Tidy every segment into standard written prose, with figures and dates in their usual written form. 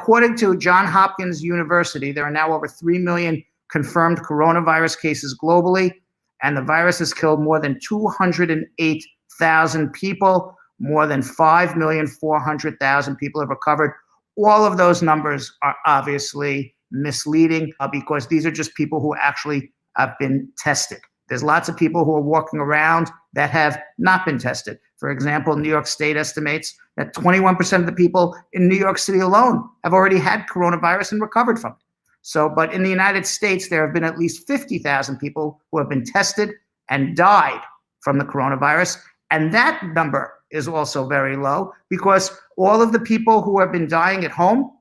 according to Johns Hopkins University, there are now over 3 million confirmed coronavirus cases globally, and the virus has killed more than 208,000 people. More than 5,400,000 people have recovered. All of those numbers are obviously misleading because these are just people who actually have been tested. There's lots of people who are walking around that have not been tested. For example, New York State estimates that 21% of the people in New York City alone have already had coronavirus and recovered from it. So, but in the United States, there have been at least 50,000 people who have been tested and died from the coronavirus. And that number is also very low because all of the people who have been dying at home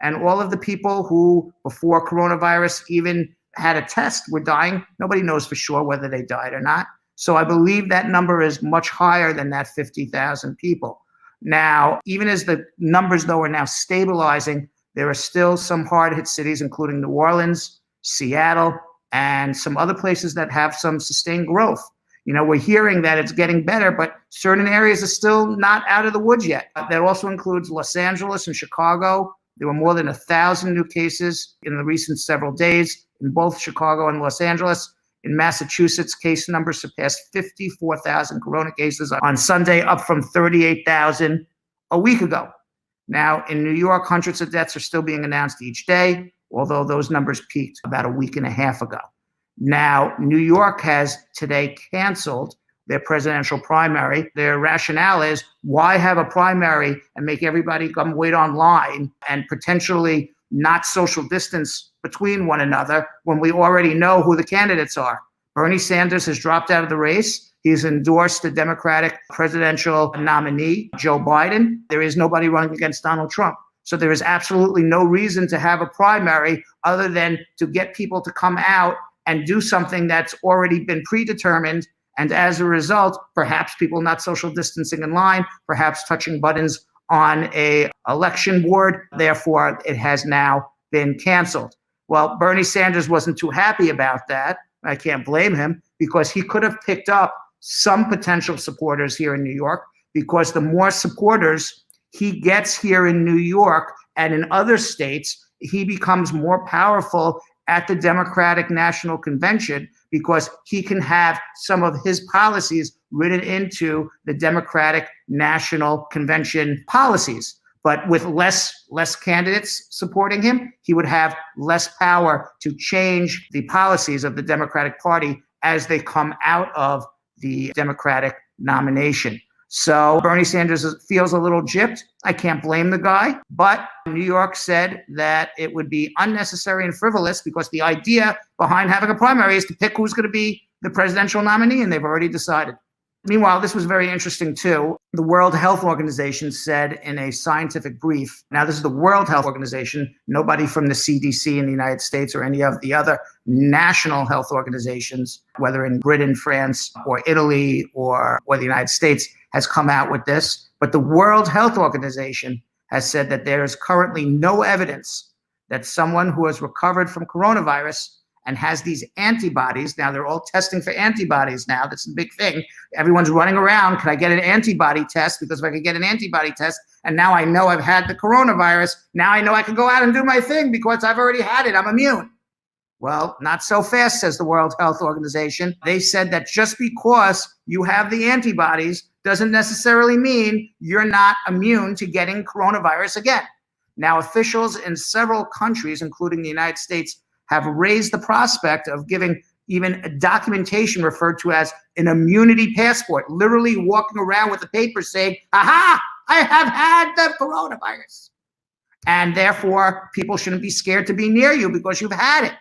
and all of the people who before coronavirus even had a test were dying, nobody knows for sure whether they died or not. So I believe that number is much higher than that 50,000 people. Now, even as the numbers, though, are now stabilizing, there are still some hard-hit cities, including New Orleans, Seattle, and some other places that have some sustained growth. You know, we're hearing that it's getting better, but certain areas are still not out of the woods yet. That also includes Los Angeles and Chicago. There were more than 1,000 new cases in the recent several days in both Chicago and Los Angeles. In Massachusetts, case numbers surpassed 54,000 corona cases on Sunday, up from 38,000 a week ago. Now, in New York, hundreds of deaths are still being announced each day, although those numbers peaked about a week and a half ago. Now, New York has today canceled their presidential primary. Their rationale is, why have a primary and make everybody come wait online and potentially not social distance between one another when we already know who the candidates are? Bernie Sanders has dropped out of the race. He's endorsed the Democratic presidential nominee, Joe Biden. There is nobody running against Donald Trump. So there is absolutely no reason to have a primary other than to get people to come out and do something that's already been predetermined. And as a result, perhaps people not social distancing in line, perhaps touching buttons on a election board. Therefore, it has now been canceled. Well, Bernie Sanders wasn't too happy about that. I can't blame him because he could have picked up some potential supporters here in New York, because the more supporters he gets here in New York and in other states, he becomes more powerful at the Democratic National Convention because he can have some of his policies written into the Democratic National Convention policies. But with less candidates supporting him, he would have less power to change the policies of the Democratic Party as they come out of the Democratic nomination. So Bernie Sanders feels a little gypped. I can't blame the guy. But New York said that it would be unnecessary and frivolous because the idea behind having a primary is to pick who's going to be the presidential nominee, and they've already decided. Meanwhile, this was very interesting, too. The World Health Organization said in a scientific brief, now this is the World Health Organization, nobody from the CDC in the United States or any of the other national health organizations, whether in Britain, France, or Italy, or the United States, has come out with this. But the World Health Organization has said that there is currently no evidence that someone who has recovered from coronavirus and has these antibodies, now they're all testing for antibodies now, that's the big thing. Everyone's running around, can I get an antibody test? Because if I could get an antibody test, and now I know I've had the coronavirus, now I know I can go out and do my thing because I've already had it, I'm immune. Well, not so fast, says the World Health Organization. They said that just because you have the antibodies doesn't necessarily mean you're not immune to getting coronavirus again. Now, officials in several countries, including the United States, have raised the prospect of giving even a documentation referred to as an immunity passport, literally walking around with a paper saying, aha, I have had the coronavirus. And therefore, people shouldn't be scared to be near you because you've had it.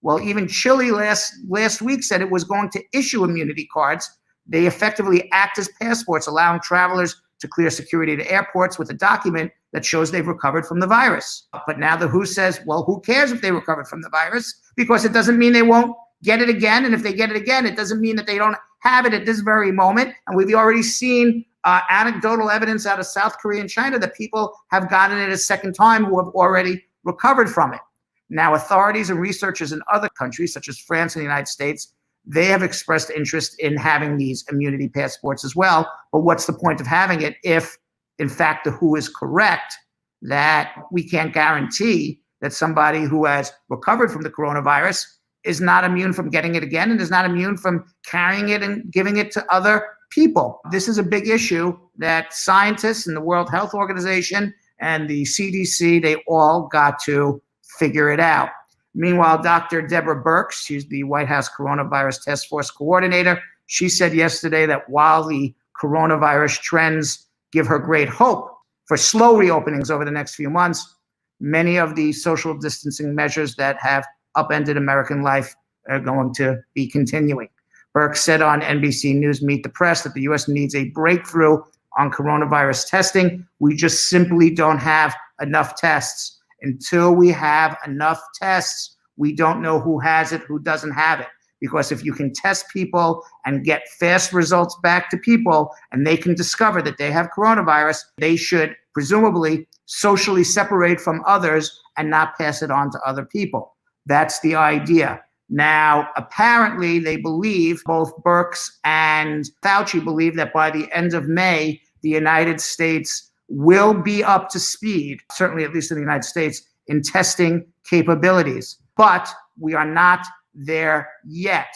Well, even Chile last week said it was going to issue immunity cards. They effectively act as passports, allowing travelers to clear security at airports with a document that shows they've recovered from the virus. But now the WHO says, well, who cares if they recovered from the virus? Because it doesn't mean they won't get it again. And if they get it again, it doesn't mean that they don't have it at this very moment. And we've already seen anecdotal evidence out of South Korea and China that people have gotten it a second time who have already recovered from it. Now, authorities and researchers in other countries, such as France and the United States, they have expressed interest in having these immunity passports as well. But what's the point of having it if, in fact, the WHO is correct that we can't guarantee that somebody who has recovered from the coronavirus is not immune from getting it again and is not immune from carrying it and giving it to other people. This is a big issue that scientists and the World Health Organization and the CDC, they all got to figure it out. Meanwhile, Dr. Deborah Birx, she's the White House Coronavirus Task Force Coordinator, she said yesterday that while the coronavirus trends give her great hope for slow reopenings over the next few months, many of the social distancing measures that have upended American life are going to be continuing. Birx said on NBC News Meet the Press that the U.S. needs a breakthrough on coronavirus testing. We just simply don't have enough tests. Until we have enough tests, we don't know who has it, who doesn't have it. Because if you can test people and get fast results back to people and they can discover that they have coronavirus, they should presumably socially separate from others and not pass it on to other people. That's the idea. Now, apparently, they believe, both Birx and Fauci believe, that by the end of May, the United States will be up to speed, certainly at least in the United States, in testing capabilities. But we are not there yet.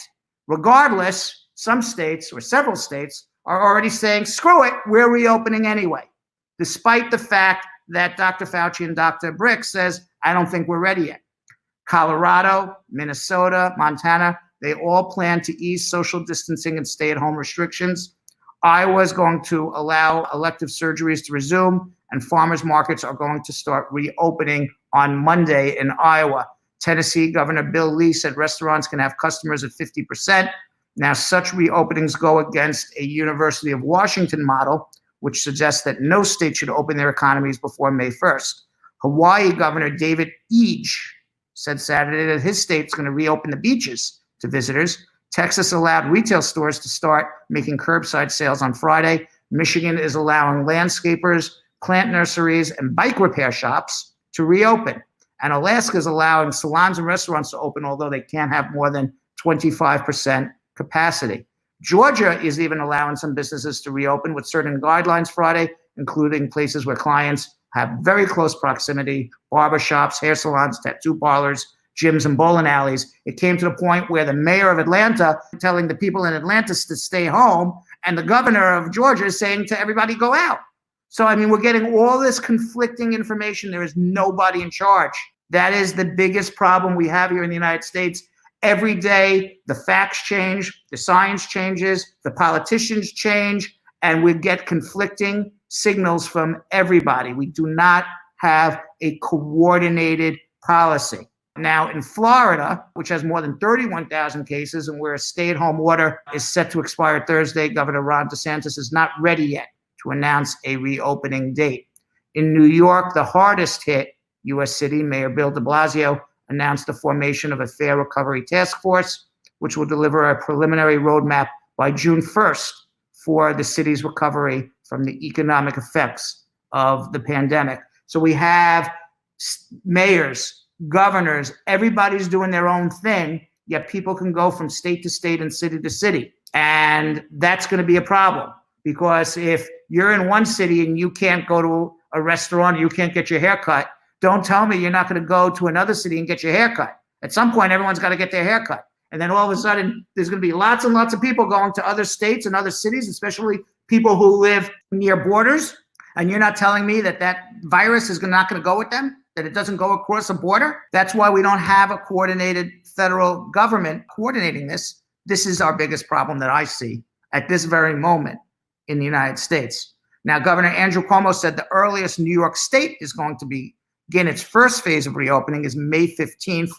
Regardless, some states or several states are already saying, screw it, we're reopening anyway, despite the fact that Dr. Fauci and Dr. Birx says, I don't think we're ready yet. Colorado, Minnesota, Montana, they all plan to ease social distancing and stay-at-home restrictions. Iowa is going to allow elective surgeries to resume, and farmers markets are going to start reopening on Monday in Iowa. Tennessee Governor Bill Lee said restaurants can have customers at 50%. Now, such reopenings go against a University of Washington model, which suggests that no state should open their economies before May 1st. Hawaii Governor David Ige said Saturday that his state's going to reopen the beaches to visitors. Texas allowed retail stores to start making curbside sales on Friday. Michigan is allowing landscapers, plant nurseries, and bike repair shops to reopen. And Alaska is allowing salons and restaurants to open, although they can't have more than 25% capacity. Georgia is even allowing some businesses to reopen with certain guidelines Friday, including places where clients have very close proximity, barbershops, hair salons, tattoo parlors, gyms, and bowling alleys. It came to the point where the mayor of Atlanta telling the people in Atlanta to stay home, and the governor of Georgia is saying to everybody, go out. So, I mean, we're getting all this conflicting information. There is nobody in charge. That is the biggest problem we have here in the United States. Every day, the facts change, the science changes, the politicians change, and we get conflicting signals from everybody. We do not have a coordinated policy. Now, in Florida, which has more than 31,000 cases and where a stay-at-home order is set to expire Thursday, Governor Ron DeSantis is not ready yet to announce a reopening date. In New York, the hardest hit U.S. city, Mayor Bill de Blasio announced the formation of a fair recovery task force, which will deliver a preliminary roadmap by June 1st for the city's recovery from the economic effects of the pandemic. So we have mayors, governors, everybody's doing their own thing, yet people can go from state to state and city to city. And that's going to be a problem, because if you're in one city and you can't go to a restaurant, you can't get your hair cut, don't tell me you're not going to go to another city and get your hair cut. At some point, everyone's got to get their hair cut. And then all of a sudden, there's going to be lots and lots of people going to other states and other cities, especially people who live near borders. And you're not telling me that that virus is not going to go with them, that it doesn't go across a border? That's why we don't have a coordinated federal government coordinating this. This is our biggest problem that I see at this very moment in the United States. Now, Governor Andrew Cuomo said the earliest New York State is going to begin its first phase of reopening is May 15th,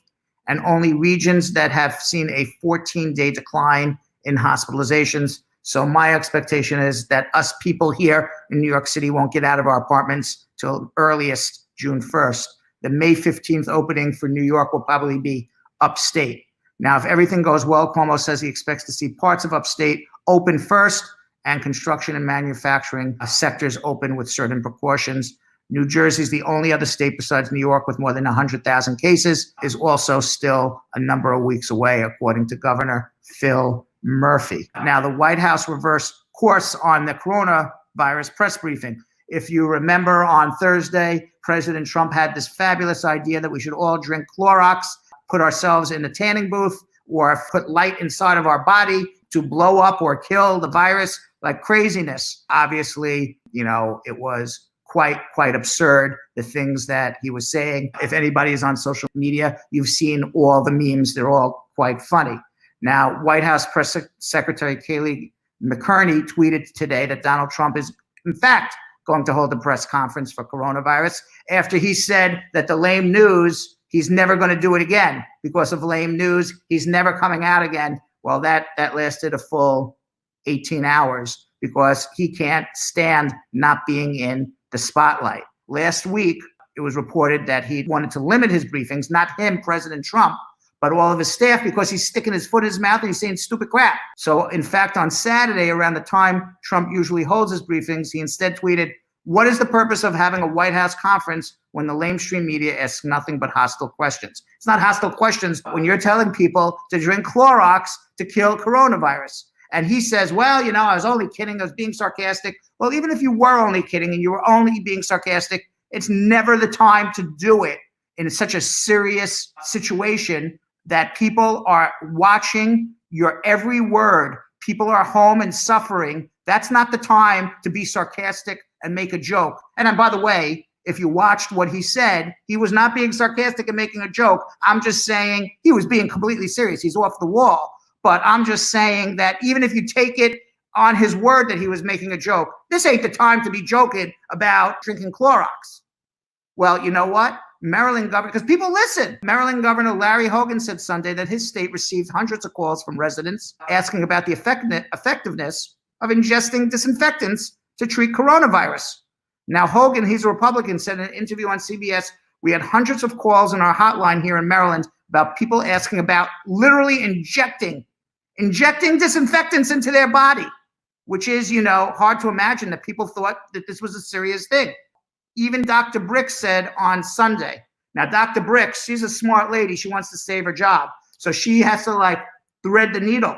and only regions that have seen a 14-day decline in hospitalizations. So my expectation is that us people here in New York City won't get out of our apartments till earliest June 1st. The May 15th opening for New York will probably be upstate. Now, if everything goes well, Cuomo says he expects to see parts of upstate open first and construction and manufacturing sectors open with certain precautions. New Jersey is the only other state besides New York with more than 100,000 cases, is also still a number of weeks away, according to Governor Phil Murphy. Now, the White House reversed course on the coronavirus press briefing. If you remember, on Thursday, President Trump had this fabulous idea that we should all drink Clorox, put ourselves in a tanning booth, or put light inside of our body to blow up or kill the virus like craziness. Obviously, it was quite absurd, the things that he was saying. If anybody is on social media, you've seen all the memes. They're all quite funny. Now, White House Press Secretary Kayleigh McEnany tweeted today that Donald Trump is, in fact, going to hold a press conference for coronavirus after he said that the lame news, he's never going to do it again because of lame news. He's never coming out again. Well, that lasted a full 18 hours because he can't stand not being in the spotlight. Last week, it was reported that he wanted to limit his briefings, not him, President Trump, but all of his staff, because he's sticking his foot in his mouth and he's saying stupid crap. So, in fact, on Saturday, around the time Trump usually holds his briefings, he instead tweeted, "What is the purpose of having a White House conference when the lamestream media asks nothing but hostile questions?" It's not hostile questions when you're telling people to drink Clorox to kill coronavirus. And he says, well, I was only kidding. I was being sarcastic. Well, even if you were only kidding and you were only being sarcastic, it's never the time to do it in such a serious situation that people are watching your every word. People are home and suffering. That's not the time to be sarcastic and make a joke. And by the way, if you watched what he said, he was not being sarcastic and making a joke. I'm just saying he was being completely serious. He's off the wall. But I'm just saying that even if you take it on his word that he was making a joke, this ain't the time to be joking about drinking Clorox. Well, you know what? Maryland governor, because people listen. Maryland Governor Larry Hogan said Sunday that his state received hundreds of calls from residents asking about the effectiveness of ingesting disinfectants to treat coronavirus. Now, Hogan, he's a Republican, said in an interview on CBS, "We had hundreds of calls in our hotline here in Maryland about people asking about literally injecting disinfectants into their body," which is, hard to imagine that people thought that this was a serious thing. Even Dr. Birx said on Sunday. Now, Dr. Birx, she's a smart lady. She wants to save her job. So she has to thread the needle.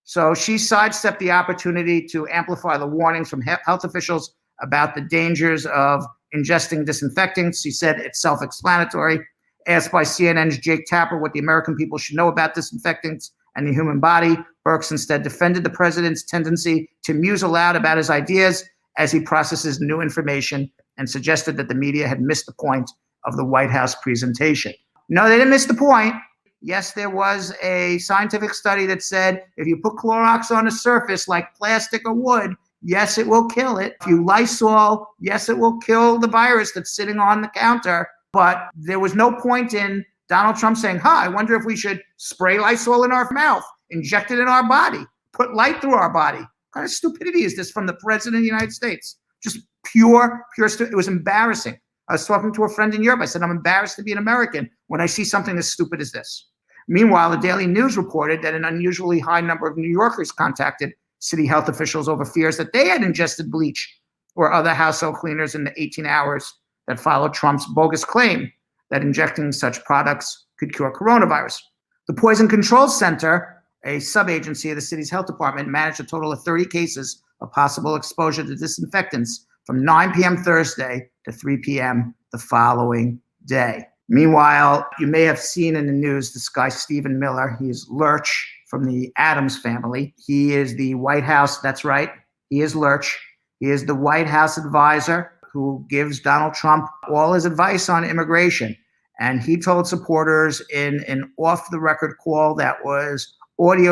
So she sidestepped the opportunity to amplify the warnings from health officials about the dangers of ingesting disinfectants. She said it's self-explanatory. Asked by CNN's Jake Tapper what the American people should know about disinfectants and the human body, Birx instead defended the president's tendency to muse aloud about his ideas as he processes new information and suggested that the media had missed the point of the White House presentation. No, they didn't miss the point. Yes, there was a scientific study that said if you put Clorox on a surface like plastic or wood, yes, it will kill it. If you Lysol, yes, it will kill the virus that's sitting on the counter. But there was no point in Donald Trump saying, I wonder if we should spray Lysol in our mouth, inject it in our body, put light through our body. What kind of stupidity is this from the president of the United States? Just pure it was embarrassing. I was talking to a friend in Europe. I said, I'm embarrassed to be an American when I see something as stupid as this. Meanwhile, the Daily News reported that an unusually high number of New Yorkers contacted city health officials over fears that they had ingested bleach or other household cleaners in the 18 hours that followed Trump's bogus claim that injecting such products could cure coronavirus. The Poison Control Center, a sub-agency of the city's health department, managed a total of 30 cases of possible exposure to disinfectants from 9 p.m. Thursday to 3 p.m. the following day. Meanwhile, you may have seen in the news this guy, Stephen Miller. He's Lurch from the Addams family. He is the White House, that's right, he is Lurch. He is the White House advisor who gives Donald Trump all his advice on immigration. And he told supporters in an off-the-record call that was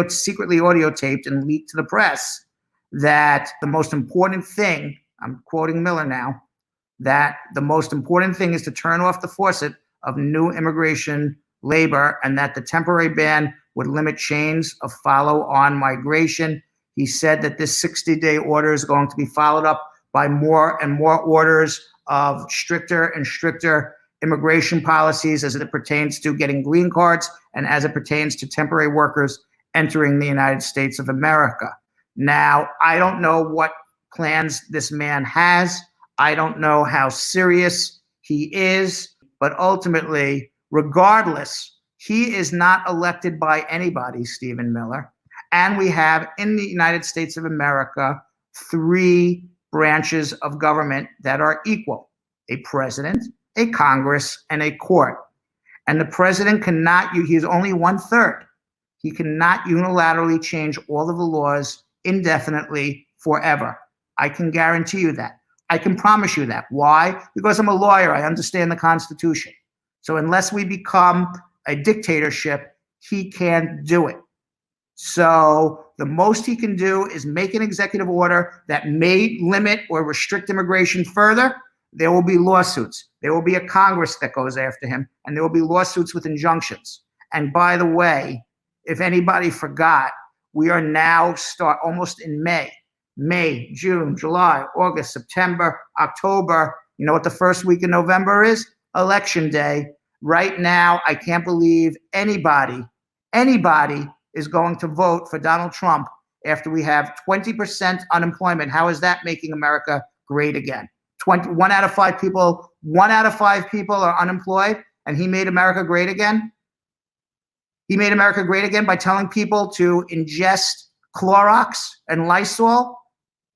secretly audio taped and leaked to the press that the most important thing, I'm quoting Miller now, that the most important thing is to turn off the faucet of new immigration labor and that the temporary ban would limit chains of follow-on migration. He said that this 60-day order is going to be followed up by more and more orders of stricter and stricter immigration policies as it pertains to getting green cards and as it pertains to temporary workers entering the United States of America. Now, I don't know what plans this man has. I don't know how serious he is, but ultimately, regardless, he is not elected by anybody, Stephen Miller. And we have in the United States of America 3 branches of government that are equal: a president, a Congress, and a court. And the president cannot, he's only 1/3. He cannot unilaterally change all of the laws indefinitely forever. I can guarantee you that. I can promise you that. Why? Because I'm a lawyer. I understand the Constitution. So unless we become a dictatorship, he can't do it. So the most he can do is make an executive order that may limit or restrict immigration further. There will be lawsuits. There will be a Congress that goes after him, and there will be lawsuits with injunctions. And by the way, if anybody forgot, we are now almost in May, June, July, August, September, October. You know what the first week in November is? Election day. Right now, I can't believe anybody is going to vote for Donald Trump after we have 20% unemployment. How is that making America great again? One out of five people are unemployed, and he made America great again. He made America great again by telling people to ingest Clorox and Lysol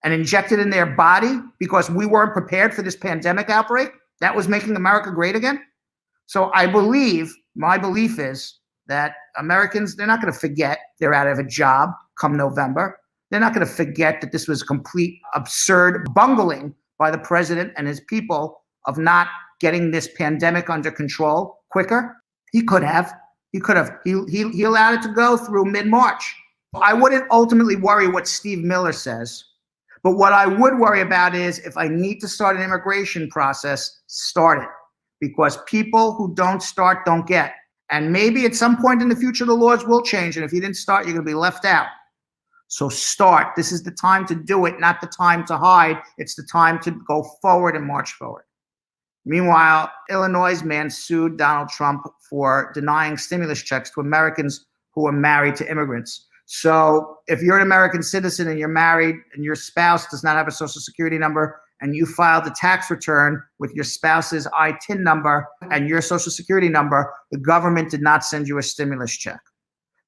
and inject it in their body because we weren't prepared for this pandemic outbreak. That was making America great again. So my belief is that Americans, they're not going to forget they're out of a job come November. They're not going to forget that this was complete absurd bungling by the president and his people of not getting this pandemic under control quicker. He could have. He allowed it to go through mid-March. I wouldn't ultimately worry what Steve Miller says, but what I would worry about is if I need to start an immigration process, start it. Because people who don't start don't get. And maybe at some point in the future, the laws will change. And if you didn't start, you're going to be left out. So start. This is the time to do it, not the time to hide. It's the time to go forward and march forward. Meanwhile, Illinois' man sued Donald Trump for denying stimulus checks to Americans who are married to immigrants. So if you're an American citizen and you're married and your spouse does not have a social security number and you filed a tax return with your spouse's ITIN number and your social security number, the government did not send you a stimulus check.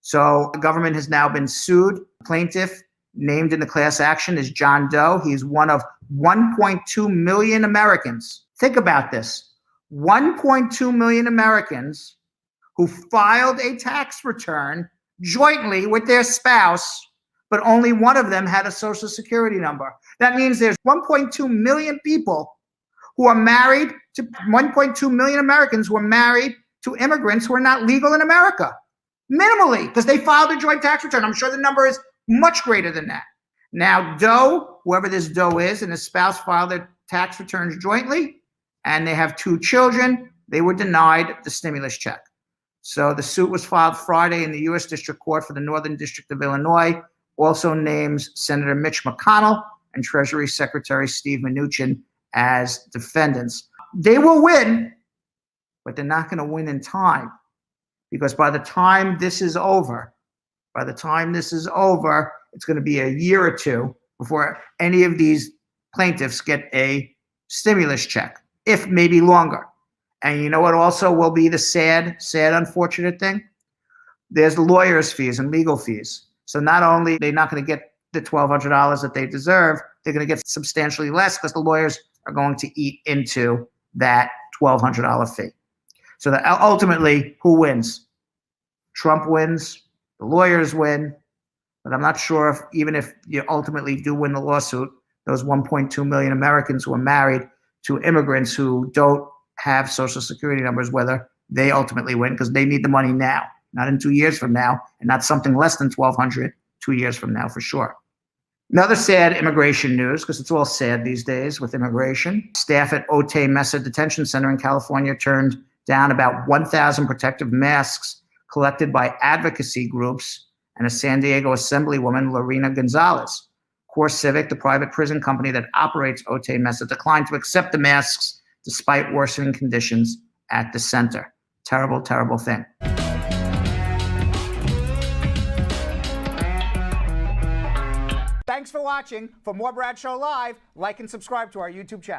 So the government has now been sued. Plaintiff named in the class action is John Doe. He's one of 1.2 million Americans. Think about this. 1.2 million Americans who filed a tax return jointly with their spouse, but only one of them had a social security number. That means there's 1.2 million people who are married to 1.2 million Americans who are married to immigrants who are not legal in America. Minimally, because they filed a joint tax return. I'm sure the number is much greater than that. Now, Doe, whoever this Doe is, and his spouse filed their tax returns jointly, and they have 2 children. They were denied the stimulus check. So the suit was filed Friday in the U.S. District Court for the Northern District of Illinois, also names Senator Mitch McConnell and Treasury Secretary Steve Mnuchin as defendants. They will win, but they're not going to win in time, because by the time this is over, it's going to be a year or two before any of these plaintiffs get a stimulus check, if maybe longer. And you know what also will be the sad, unfortunate thing? There's the lawyers' fees and legal fees. So not only are they not going to get the $1,200 that they deserve, they're going to get substantially less because the lawyers are going to eat into that $1,200 fee. So that ultimately, who wins? Trump wins, the lawyers win, but I'm not sure even if you ultimately do win the lawsuit, those 1.2 million Americans who are married to immigrants who don't have social security numbers, whether they ultimately win, because they need the money now, not in 2 years from now, and not something less than $1,200 2 years from now for sure. Another sad immigration news, because it's all sad these days with immigration. Staff at Otay Mesa Detention Center in California turned down about 1,000 protective masks collected by advocacy groups and a San Diego Assemblywoman, Lorena Gonzalez. Core Civic, the private prison company that operates Otay Mesa, declined to accept the masks despite worsening conditions at the center. Terrible, terrible thing. Thanks for watching. For more Brad Show Live, like and subscribe to our YouTube channel.